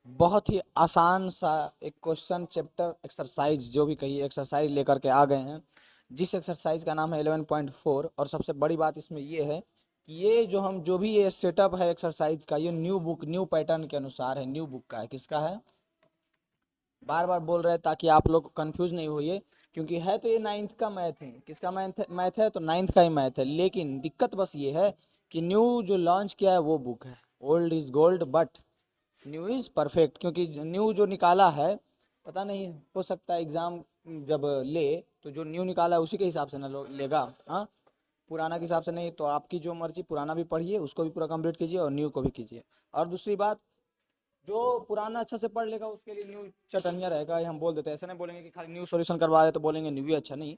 बहुत ही आसान सा एक क्वेश्चन चैप्टर एक्सरसाइज जो भी कहिए एक्सरसाइज लेकर के आ गए हैं, जिस एक्सरसाइज का नाम है 11.4। और सबसे बड़ी बात इसमें ये है कि ये जो भी ये सेटअप है एक्सरसाइज का, ये न्यू बुक न्यू पैटर्न के अनुसार है। न्यू बुक का है, किसका है, बार बार बोल रहे हैं ताकि आप लोग कंफ्यूज नहीं होइए, क्योंकि है तो ये नाइन्थ का मैथ है। किसका मैथ है, तो नाइन्थ का ही मैथ है। लेकिन दिक्कत बस ये है कि न्यू जो लॉन्च किया है वो बुक है। Old is gold but new is perfect, क्योंकि न्यू जो निकाला है, पता नहीं, हो सकता है एग्जाम जब ले तो जो न्यू निकाला है उसी के हिसाब से ना लेगा। हाँ, पुराना के हिसाब से नहीं, तो आपकी जो मर्जी, पुराना भी पढ़िए, उसको भी पूरा कंप्लीट कीजिए और न्यू को भी कीजिए। और दूसरी बात, जो पुराना अच्छा से पढ़ लेगा उसके लिए न्यू चटनिया रहेगा, ये हम बोल देते हैं। ऐसा नहीं बोलेंगे कि खाली न्यू सॉल्यूशन करवा रहे तो बोलेंगे न्यू ही अच्छा, नहीं,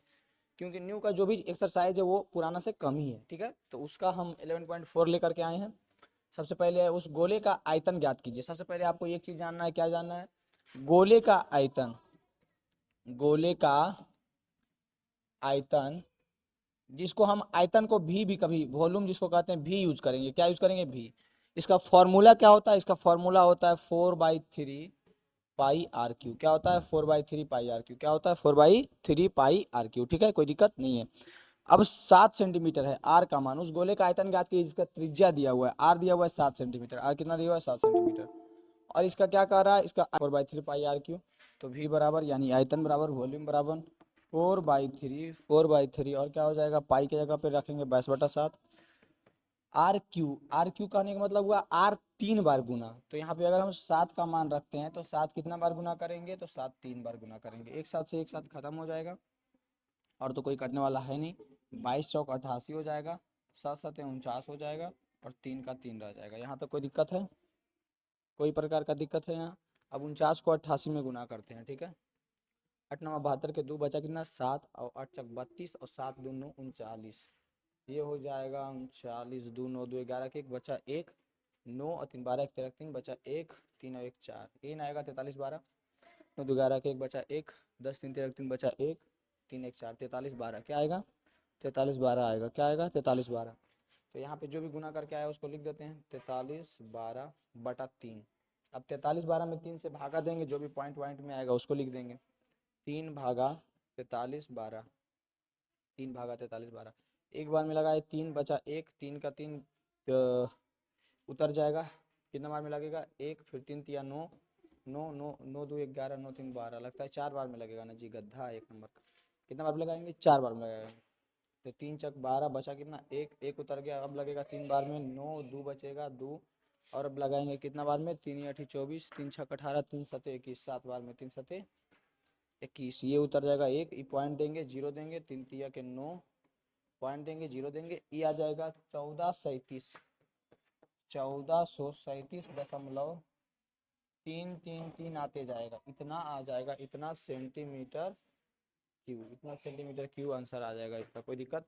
क्योंकि न्यू का जो भी एक्सरसाइज है वो पुराना से कम ही है। ठीक है, तो उसका हम 11.4 लेकर के आए हैं। सबसे पहले उस गोले का आयतन ज्ञात कीजिए। सबसे पहले आपको एक चीज जानना है, क्या जानना है, गोले का आयतन। गोले का आयतन, जिसको हम आयतन को भी कभी वॉल्यूम जिसको कहते हैं भी यूज करेंगे। क्या यूज करेंगे, भी। इसका फॉर्मूला क्या होता है, इसका फॉर्मूला होता है 4/3 पाई आर क्यू। क्या होता है, 4/3 पाई आर क्यू। क्या होता है, 4/3 पाई आर क्यू। ठीक है, कोई दिक्कत नहीं है। अब 7 सेंटीमीटर है आर का मान। उस गोले का आयतन ज्ञात कीजिए, जिसका त्रिज्या दिया हुआ है आर, दिया हुआ है 7 सेंटीमीटर। आर कितना दिया हुआ है, 7 सेंटीमीटर। और इसका क्या कह रहा है, इसका 4/3 पाई आर क्यू। तो भी बराबर, यानी आयतन बराबर वॉल्यूम बराबर 4/3 और क्या हो जाएगा, पाई की जगह पे रखेंगे 22/7। आर क्यू कहने का मतलब हुआ आर 3 बार गुना। तो यहाँ पे अगर हम 7 का मान रखते हैं तो 7 कितना बार गुना करेंगे, तो 7 3 बार गुना करेंगे। एक साथ से एक साथ खत्म हो जाएगा, और तो कोई कटने वाला है नहीं। 22 चौक 88 हो जाएगा, 7 7 49 हो जाएगा, और 3 का 3 रह जाएगा। यहाँ तक कोई दिक्कत है, कोई प्रकार का दिक्कत है यहाँ। अब 49 को 88 में गुना करते हैं। ठीक है, 8 9 72 के 2 बचा कितना, 7, और 8 चक 32, और 7 2 9 39। ये हो जाएगा 39, 2 9 2 11 के 1 बचा 1, 9 और 3 12 1 13 3 बचा 1, 3 और 1 4, ये ना आएगा 43 12। 9 2 11 के 1 बचा 1, 10 3 13 3 बचा 1, 3 1 4, 43 12 क्या आएगा, 43 12 आएगा। क्या आएगा, 43 12। तो यहाँ पे जो भी गुना करके आया उसको लिख देते हैं 43 12/3। अब 43 12 में 3 से भागा देंगे, जो भी पॉइंट पॉइंट में आएगा उसको लिख देंगे। 3/43 12, 3/43 12। एक बार में लगाए 3 बचा 1, 3 का 3 उतर जाएगा। कितना बार में लगेगा, 1, फिर 3 3 9, 9 9 9 2 11, 9 3 12, लगता है 4 बार में लगेगा ना जी, गद्दा 1 नंबर का। कितना बार में लगाएंगे, 4 बार में लगाएंगे। तो 3 चक 12 बचा कितना, 1 1 उतर गया। अब लगेगा 3 बार में, 9 2 बचेगा 2। और अब लगाएंगे कितना बार में, 3 8 24, 3 6 18, 3 7 21, 7 बार में 3 7 21, ये उतर जाएगा 1, ई पॉइंट देंगे, 0 देंगे, 3 3 के 9 पॉइंट देंगे, 0 देंगे, ई आ जाएगा 1437, 1437.333 आते जाएगा। इतना आ जाएगा, इतना सेंटीमीटर क्यू, इतना सेंटीमीटर क्यू आंसर आ जाएगा इसका। कोई दिक्कत,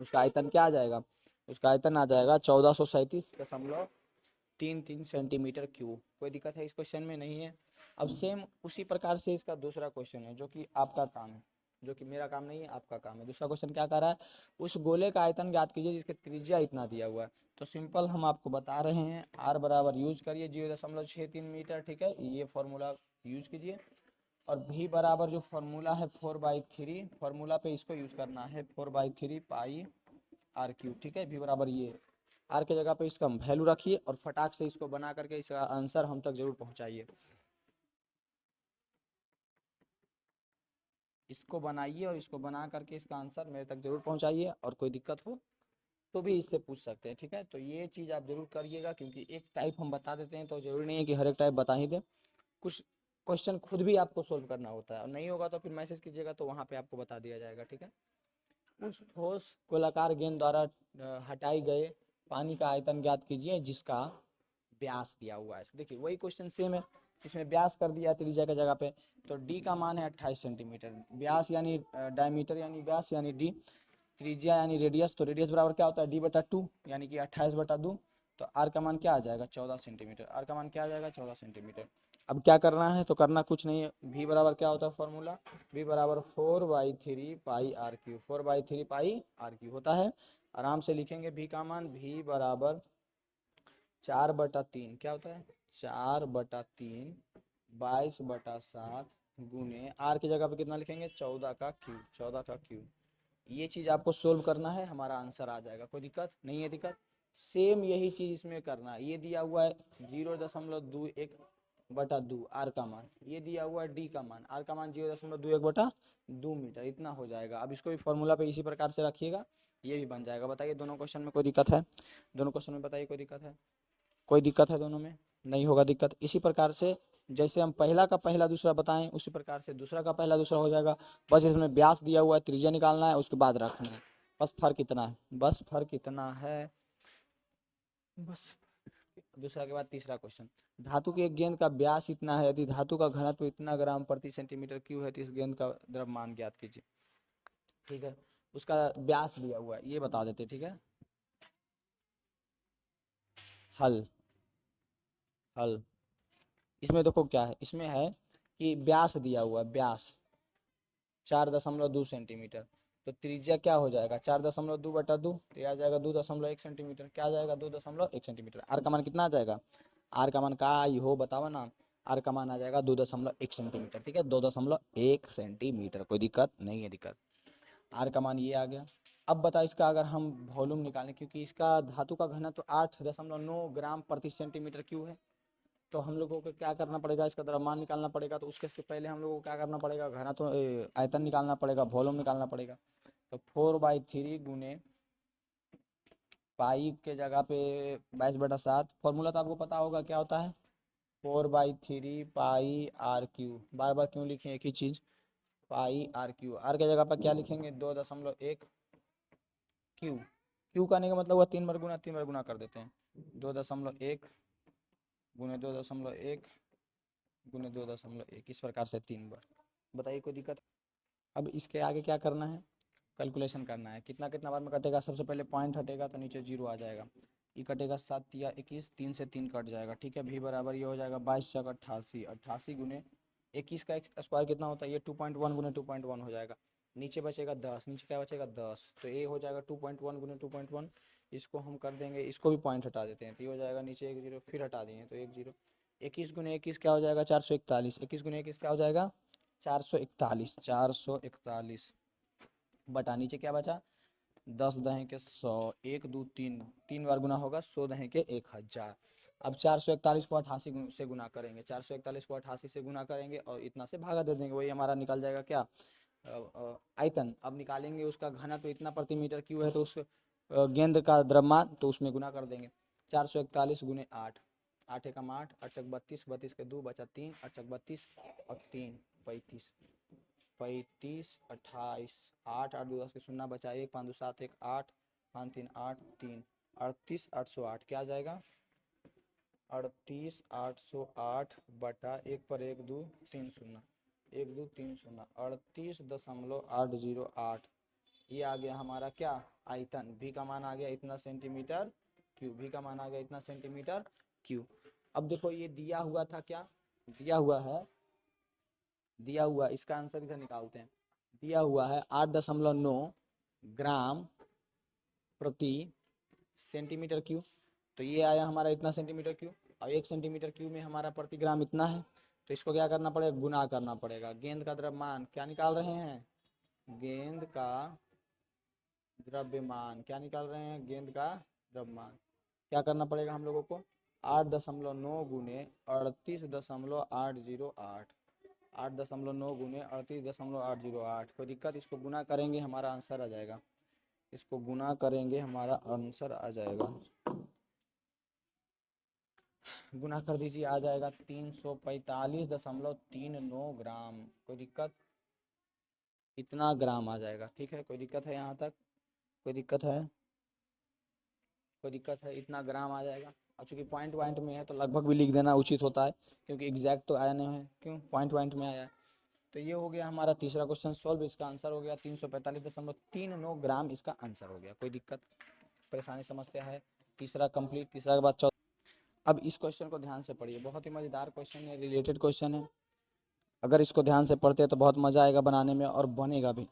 उसका आयतन क्या आ जाएगा, उसका आयतन आ जाएगा 1437.33 सेंटीमीटर क्यूब। कोई दिक्कत है इस क्वेश्चन में, नहीं है। अब सेम उसी प्रकार से इसका दूसरा क्वेश्चन है, जो कि आपका काम है, जो कि मेरा काम नहीं है, आपका काम है। दूसरा क्वेश्चन क्या कर रहा है, उस गोले का आयतन ज्ञात कीजिए जिसके त्रिज्या इतना दिया हुआ है। तो सिंपल हम आपको बता रहे हैं, आर बराबर यूज करिए 0.63 मीटर। ठीक है, ये फॉर्मूला यूज कीजिए। और भी बराबर जो फार्मूला है 4/3, फार्मूला पे इसको यूज करना है 4/3 पाई आर क्यू। ठीक है, भी बराबर ये आर के जगह पे इसका वैल्यू रखिए, और फटाक से इसको बना करके इसका आंसर हम तक जरूर पहुंचाइए। इसको बनाइए और इसको बना करके इसका आंसर मेरे तक जरूर पहुंचाइए, और कोई दिक्कत हो तो भी इससे पूछ सकते हैं। ठीक है, तो ये चीज़ आप जरूर करिएगा, क्योंकि एक टाइप हम बता देते हैं तो जरूरी नहीं है कि हर एक टाइप बता ही दें। कुछ क्वेश्चन खुद भी आपको सोल्व करना होता है, और नहीं होगा तो फिर मैसेज कीजिएगा, तो वहाँ पे आपको बता दिया जाएगा। ठीक है, उस ठोस गोलाकार गेंद द्वारा हटाई गए पानी का आयतन ज्ञात कीजिए जिसका व्यास दिया हुआ है। देखिए वही क्वेश्चन सेम है, इसमें व्यास कर दिया त्रिज्या की जगह पे। तो डी का मान है 28 सेंटीमीटर, व्यास यानी डायमीटर यानी व्यास यानी डी, त्रिज्या यानी रेडियस, तो रेडियस बराबर क्या होता है, D/2, यानी कि 28/2। तो आर का मान क्या आ जाएगा, 14 सेंटीमीटर। आर का मान क्या आ जाएगा, 14 सेंटीमीटर। अब क्या करना है, तो करना कुछ नहीं है, भी बराबर क्या होता है फॉर्मूला, भी बराबर 4/3 pi R cube, 4/3 pi R cube होता है। आराम से लिखेंगे भी का मान, भी बराबर 4/3 क्या होता है, 4/3 22/7 गुने आर की जगह पे कितना लिखेंगे, 14 का क्यूब, 14 का क्यूब। ये चीज़ आपको सोल्व करना है, हमारा आंसर आ जाएगा, कोई दिक्कत नहीं है। दिक्कत सेम यही चीज़ इसमें करना है। ये दिया हुआ है 0.21/2 आर का मान, ये दिया हुआ है डी का मान, आर का मान 0.21/2 मीटर, इतना हो जाएगा। अब इसको भी फॉर्मूला पे इसी प्रकार से रखिएगा, ये भी बन जाएगा। बताइए दोनों क्वेश्चन में कोई दिक्कत है, दोनों क्वेश्चन में बताइए कोई दिक्कत है, कोई दिक्कत है दोनों में, नहीं होगा दिक्कत। इसी प्रकार से जैसे हम पहला का पहला दूसरा बताएं, उसी प्रकार से दूसरा का पहला दूसरा हो जाएगा। बस इसमें व्यास दिया हुआ है, त्रिज्या निकालना है, उसके बाद रखना है। बस फर्क इतना है, बस फर्क इतना है, बस। दूसरा के बाद तीसरा क्वेश्चन, धातु की एक गेंद का व्यास इतना है, यदि धातु का घनत्व इतना ग्राम प्रति सेंटीमीटर क्यूब है, तो इस गेंद का द्रव्यमान ज्ञात कीजिए। ठीक है, उसका व्यास दिया हुआ है, ये बता देते। ठीक है, हल हल इसमें देखो क्या है, इसमें है कि व्यास दिया हुआ है, व्यास 4.2 सेंटीमीटर, तो त्रिज्या क्या हो जाएगा, 4.2/2, तो यह आ जाएगा 2.1 सेंटीमीटर। क्या आ जाएगा, 2.1 सेंटीमीटर। आर का मान कितना आ जाएगा, आर का मान का आई हो बतावा ना, आर का मान आ जाएगा 2.1 सेंटीमीटर। ठीक है, 2.1 सेंटीमीटर, कोई दिक्कत नहीं है। दिक्कत आर का मान ये आ गया। अब बता इसका अगर हम वॉल्यूम निकालें, क्योंकि इसका धातु का घनत्व 8.9 ग्राम प्रति सेंटीमीटर क्यूब है, तो हम लोगों को क्या करना पड़ेगा, इसका द्रव्यमान निकालना पड़ेगा। तो उसके से पहले हम लोगों को क्या करना पड़ेगा, घनत्व आयतन निकालना पड़ेगा, वॉल्यूम निकालना पड़ेगा। तो 4/3 गुने पाई के जगह पे 22/7, फॉर्मूला तो आपको पता होगा क्या होता है, 4/3 पाई आर क्यू। बार बार क्यों लिखें एक ही चीज़, पाई आर क्यू। आर के जगह पर क्या लिखेंगे, 2.1 क्यू। क्यू का आने का मतलब हुआ 3 बार गुना कर देते हैं, 2.1 गुने 2.1 गुने 2.1, इस प्रकार से 3 बार। बताइए कोई दिक्कत। अब इसके आगे क्या करना है, कैलकुलेशन करना है, कितना कितना बार में कटेगा। सबसे पहले पॉइंट हटेगा तो नीचे 0 आ जाएगा, ये कटेगा 7 या 21, 3 से 3 कट जाएगा। ठीक है, भी बराबर ये हो जाएगा 22×88, 88 गुने 21 का स्क्वायर कितना होता है, ये 2.1 गुने 2.1 हो जाएगा। नीचे बचेगा 10, नीचे क्या बचेगा 10, तो ये हो जाएगा 2.1 गुने 2.1। इसको हम कर देंगे, इसको भी पॉइंट हटा देते हैं, तो ये हो जाएगा नीचे 1 0, फिर हटा दिए तो 1 0। 21 गुने 21 क्या हो जाएगा, 441। 21 गुने 21 क्या हो जाएगा, 441। 441 बटा नीचे क्या बचा, 10×100, 1 2 3, 3 बार गुना होगा, 100×1 1000। अब 441 को 88 से गुना करेंगे, 441 को 88 से गुना करेंगे और इतना से भागा दे देंगे, वही हमारा निकल जाएगा क्या, आयतन। अब निकालेंगे उसका घनत्व तो इतना प्रति मीटर क्यूब है, तो उस गेंद का द्रव्यमान, तो उसमें गुना कर देंगे। 441 गुने 8, 8 एकम 8, 8 चक 32, 32 के 2 बचा 3, 8 चक 32 और 3 35, 35 28, 8 8 2 10 के 0 बचा 1, 5 2 7 1 8, 5 3 8 3, 38 808 क्या आ जाएगा, 38 808 बटा 1 पर 1 2 3 0, 1 2 3 0, 38.808। ये आ गया हमारा क्या, आयतन। भी का मान आ गया इतना सेंटीमीटर क्यूब, भी का मान आ गया इतना सेंटीमीटर क्यूब। अब देखो ये दिया हुआ था, क्या दिया हुआ है, दिया हुआ, इसका आंसर इधर निकालते हैं। दिया हुआ है 8.9 ग्राम प्रति सेंटीमीटर क्यूब, तो ये आया हमारा इतना सेंटीमीटर क्यूब। और 1 सेंटीमीटर क्यूब में हमारा प्रति ग्राम इतना है, तो इसको क्या करना पड़ेगा, गुना करना पड़ेगा। गेंद का द्रव्यमान क्या निकाल रहे हैं, गेंद का द्रव्यमान क्या निकाल रहे हैं, गेंद का द्रव्यमान। क्या करना पड़ेगा हम लोगों को, 8.9 गुने 38.808, 8.9 गुने 38.808। कोई दिक्कत, इसको गुना करेंगे हमारा आंसर आ जाएगा, इसको गुना करेंगे हमारा आंसर आ जाएगा। गुना कर दीजिए, आ जाएगा 345.39 ग्राम। कोई दिक्कत, इतना ग्राम आ जाएगा। ठीक है, कोई दिक्कत है यहाँ तक, कोई दिक्कत है, कोई दिक्कत है, इतना ग्राम आ जाएगा। और चूँकि पॉइंट वाइंट में है तो लगभग भी लिख देना उचित होता है, क्योंकि एग्जैक्ट तो आया नहीं है, क्यों पॉइंट वाइंट में आया है। तो ये हो गया हमारा तीसरा क्वेश्चन सॉल्व, इसका आंसर हो गया 345.39 ग्राम, इसका आंसर हो गया। कोई दिक्कत परेशानी समस्या है, तीसरा कंप्लीट, तीसरा के बाद चौथा। अब इस क्वेश्चन को ध्यान से पढ़िए, बहुत ही मज़ेदार क्वेश्चन है, रिलेटेड क्वेश्चन है। अगर इसको ध्यान से पढ़ते हैं तो बहुत मज़ा आएगा बनाने में, और बनेगा भी।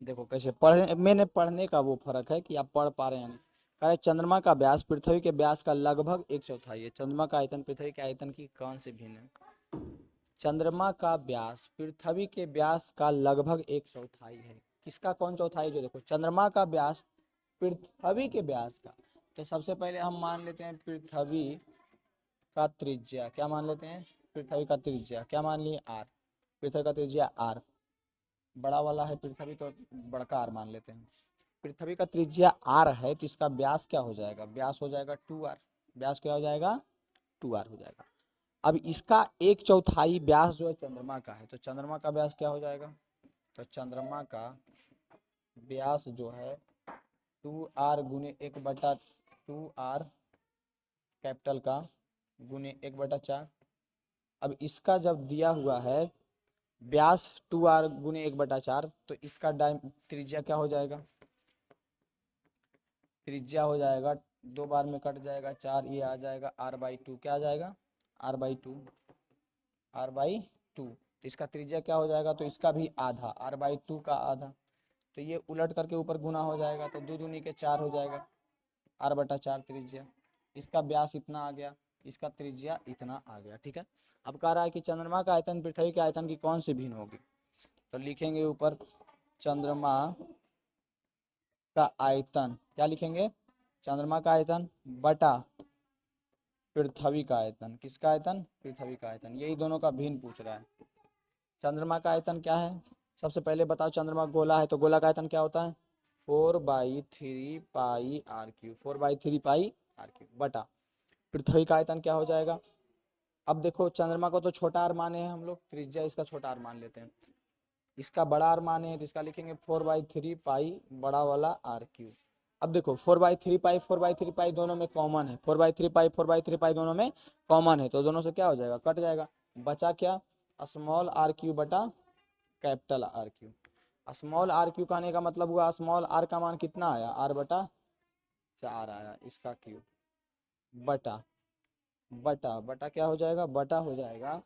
देखो कैसे पढ़ने, मैंने पढ़ने का वो फ़र्क है कि आप पढ़ पा रहे हैं नहीं। कह रहे चंद्रमा का व्यास पृथ्वी के व्यास का लगभग एक चौथाई है। चंद्रमा का आयतन पृथ्वी के आयतन की कौन से भिन्न है? चंद्रमा का व्यास पृथ्वी के व्यास का लगभग एक चौथाई है। किसका कौन चौथाई? जो देखो चंद्रमा का व्यास पृथ्वी के व्यास का, तो सबसे पहले हम मान लेते हैं पृथ्वी का त्रिज्या। क्या मान लेते हैं? पृथ्वी का त्रिज्या क्या मान लिए? आर। पृथ्वी का त्रिज्या आर, बड़ा वाला है पृथ्वी तो बड़का आर मान लेते हैं। पृथ्वी का त्रिज्या आर है तो इसका व्यास क्या हो जाएगा? व्यास हो जाएगा 2r। व्यास क्या हो जाएगा? 2r हो जाएगा। अब इसका एक चौथाई व्यास जो है चंद्रमा का है, तो चंद्रमा का व्यास क्या हो जाएगा? तो चंद्रमा का व्यास जो है 2r गुने 1/2r कैपिटल का गुने 1/4। अब इसका जब दिया हुआ है व्यास 2r गुने 1/4, तो इसका त्रिज्या क्या हो जाएगा? त्रिज्या हो जाएगा, 2 बार में कट जाएगा 4, ये आ जाएगा r/2। क्या आ जाएगा? r/2। r/2 तो इसका त्रिज्या क्या हो जाएगा? तो इसका भी आधा, r/2 का आधा। तो ये उलट करके ऊपर गुना हो जाएगा, तो 2 दूनी के 4 हो जाएगा, r/4 त्रिज्या। इसका व्यास इतना आ गया, इसका त्रिज्या इतना आ गया। ठीक है। अब कह रहा है कि चंद्रमा का आयतन पृथ्वी के आयतन की कौन सी भिन्न होगी? तो लिखेंगे ऊपर चंद्रमा का आयतन, क्या लिखेंगे? चंद्रमा का आयतन बटा पृथ्वी का आयतन। किसका आयतन? पृथ्वी का आयतन। यही दोनों का भिन्न पूछ रहा है। चंद्रमा का आयतन क्या है? सबसे पहले बताओ, चंद्रमा गोला है तो गोला का आयतन क्या होता है? 4/3 pi R cube. 4/3 pi R Q बटा पृथ्वी का आयतन क्या हो जाएगा? अब देखो चंद्रमा को तो छोटा आर माने हैं हम लोग, त्रिज्या इसका छोटा आर मान लेते हैं। इसका बड़ा आर माने हैं तो इसका लिखेंगे 4/3 पाई बड़ा वाला आर क्यू। अब देखो 4/3 पाई 4/3 पाई दोनों में कॉमन है, 4/3 पाई 4/3 पाई दोनों में कॉमन है, तो दोनों से क्या हो जाएगा? कट जाएगा। बचा क्या? स्मॉल आर क्यू बटा capital R Q. Small R Q कहने का मतलब हुआ स्मॉल आर का मान कितना आया? r/4 आया, इसका क्यू बटा बटा बटा क्या हो जाएगा? बटा हो जाएगा।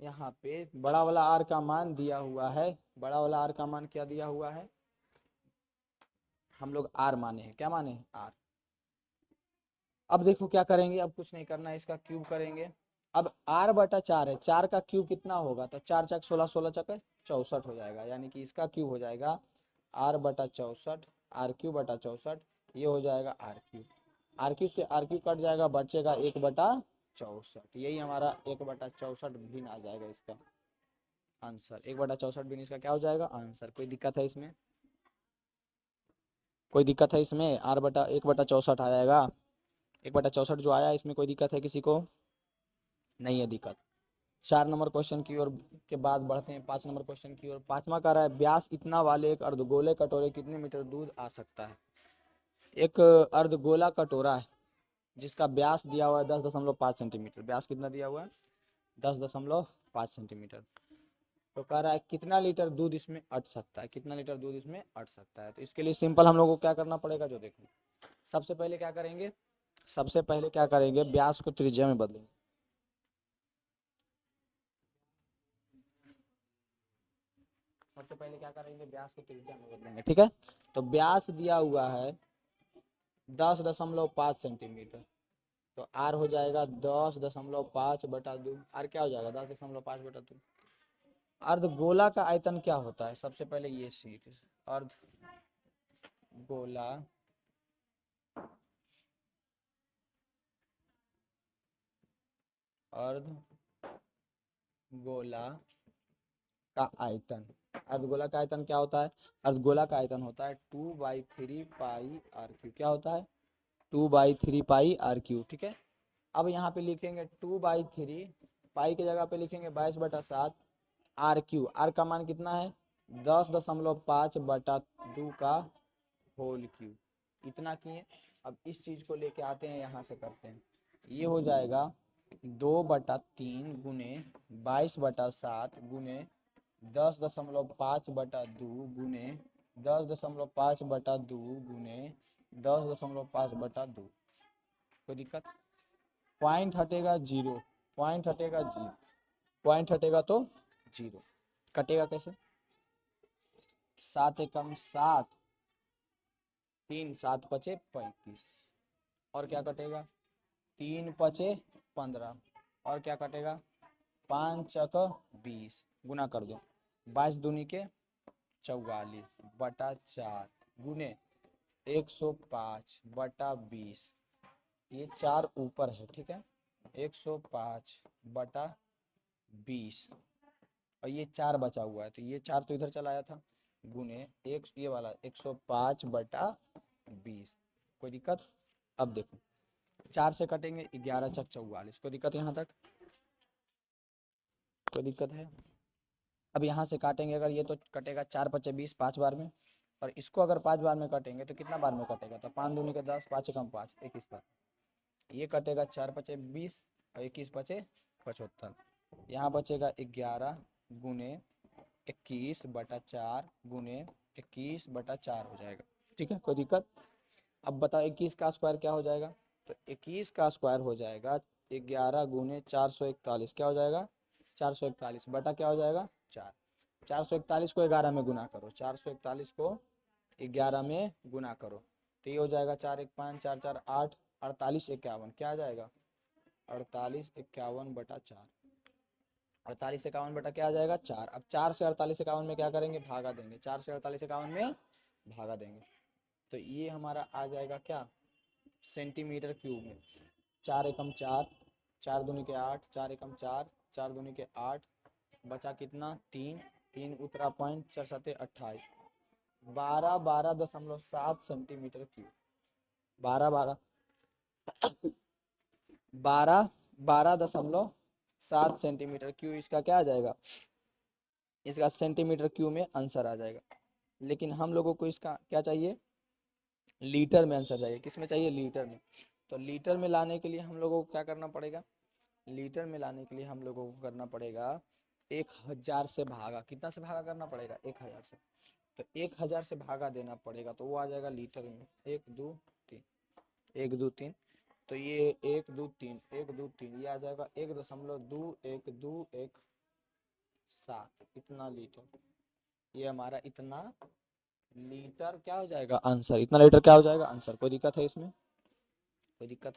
यहाँ पे बड़ा वाला आर का मान दिया हुआ है, बड़ा वाला आर का मान क्या दिया हुआ है? हम लोग आर माने हैं। क्या माने हैं? आर। अब देखो क्या करेंगे, अब कुछ नहीं करना है, इसका क्यूब करेंगे। अब r/4 है, 4 का क्यूब कितना होगा? तो 4 चक 16, 16 चक 64 हो जाएगा, यानी कि इसका क्यूब हो जाएगा r/64, r³/64। ये हो जाएगा r³। r³ से r³ कट जाएगा, बचेगा 1/64। यही हमारा 1/64 भिन्न आ जाएगा इसका आंसर। 1/64 भिन्न इसका क्या हो जाएगा? आंसर। कोई दिक्कत है इसमें? कोई दिक्कत है इसमें? r/1/64 आ जाएगा। 1/64 जो आया, इसमें कोई दिक्कत है किसी को? नहीं है दिक्कत। 4 नंबर क्वेश्चन की ओर के बाद बढ़ते हैं 5 नंबर क्वेश्चन की ओर। पांचवा कह रहा है व्यास इतना वाले एक अर्धगोले कटोरे कितने मीटर दूध आ सकता है? एक अर्धगोला कटोरा है जिसका व्यास दिया हुआ है 10.5 सेंटीमीटर। व्यास कितना दिया हुआ है? 10.5 सेंटीमीटर। तो कह रहा है कितना लीटर दूध इसमें अट सकता है? कितना लीटर दूध इसमें अट सकता है? तो इसके लिए सिंपल हम लोग को क्या करना पड़ेगा, जो देखो सबसे पहले क्या करेंगे, सबसे पहले क्या करेंगे, व्यास को त्रिज्या में बदलेंगे। सबसे पहले क्या करेंगे, व्यास को त्रिज्या में बदलेंगे। ठीक है। तो व्यास दिया हुआ है 10.5 सेंटीमीटर, तो आर हो जाएगा 10.5/2। आर क्या हो जाएगा? 10.5/2। अर्धगोला का आयतन क्या होता है? सबसे पहले ये सीट, अर्धगोला अर्धगोला का आयतन, अर्धगोला का आयतन क्या होता है? अर्धगोला का आयतन होता है 2/3 पाई आर क्यू। क्या होता है? 2/3 पाई आर क्यू। ठीक है। अब यहाँ पे लिखेंगे 2/3, पाई की जगह पे लिखेंगे 22/7 आर क्यू। आर का मान कितना है? 10.5/2 का होल क्यू। इतना किए। अब इस चीज को लेके आते हैं, यहाँ से करते हैं। ये हो जाएगा 2/3 गुने 22/7 गुने 10.5/2 गुने 10.5/2 गुने 10.5/2। कोई दिक्कत? पॉइंट हटेगा जीरो, पॉइंट हटेगा जीरो, पॉइंट हटेगा तो जीरो। कटेगा कैसे? 7 एकम 7, 3 7 पचे 35। और क्या कटेगा 3 पचे 15 और क्या कटेगा 5 चक 20 गुना कर दो 22 दूनी के 44 बटा 4 गुने 105 बटा 20 ये 4 ऊपर है ठीक है 105 बटा 20 और ये 4 बचा हुआ है तो ये 4 तो इधर चला आया था गुने एक ये वाला 105 बटा 20 कोई दिक्कत। अब देखो 4 से कटेंगे 11 चक 44 कोई दिक्कत यहाँ तक कोई दिक्कत है। अब यहाँ से काटेंगे अगर ये तो कटेगा 4 पचे 20 5 बार में और इसको अगर 5 बार में काटेंगे तो कितना बार में कटेगा तो 5 दूनी का 10 5 कम 5 21 बार ये कटेगा 4 पचे 20 और 21 पचे 75 यहाँ बचेगा 11 गुने 21 बटा 4 गुने 21 बटा 4 हो जाएगा ठीक है कोई दिक्कत। अब बताओ 21 का स्क्वायर क्या हो जाएगा तो 21 का स्क्वायर हो जाएगा 11 गुने 441 क्या हो जाएगा 441 बटा क्या हो जाएगा 4 441 को 11 में गुना करो 441 को 11 में गुना करो तो ये हो जाएगा 4 1 5 4 4 8 48 51 क्या आ जाएगा 48 51 बटा 4 48 51 बटा क्या आ जाएगा 4। अब 4 से 48 51 में क्या करेंगे भागा देंगे 4 से 48 51 में भागा देंगे तो ये हमारा आ जाएगा क्या सेंटीमीटर क्यूब में 4 एकम 4 4 दूनी के 8 4 एकम 4 4 दूनी के 8 बचा कितना 3 3 उतरा पॉइंट 4 सते 28 12 12.7 सेंटीमीटर क्यूब 12 12.7 सेंटीमीटर क्यूब इसका क्या आ जाएगा इसका सेंटीमीटर क्यूब में आंसर आ जाएगा। लेकिन हम लोगों को इसका क्या चाहिए लीटर में आंसर चाहिए किस में चाहिए लीटर में। तो लीटर में लाने के लिए हम लोगों को क्या करना पड़ेगा लीटर में लाने के लिए हम लोगों को करना पड़ेगा 1000 से भागा कितना से भागा करना पड़ेगा 1000 से तो 1000 से भागा देना पड़ेगा तो वो आ जाएगा लीटर में 1 2 3 1 2 3 तो ये 1 2 3 1 2 3 ये आ जाएगा 1.211 इतना लीटर ये हमारा इतना लीटर क्या हो जाएगा आंसर इतना लीटर क्या हो जाएगा आंसर। कोई दिक्कत है इसमें कोई दिक्कत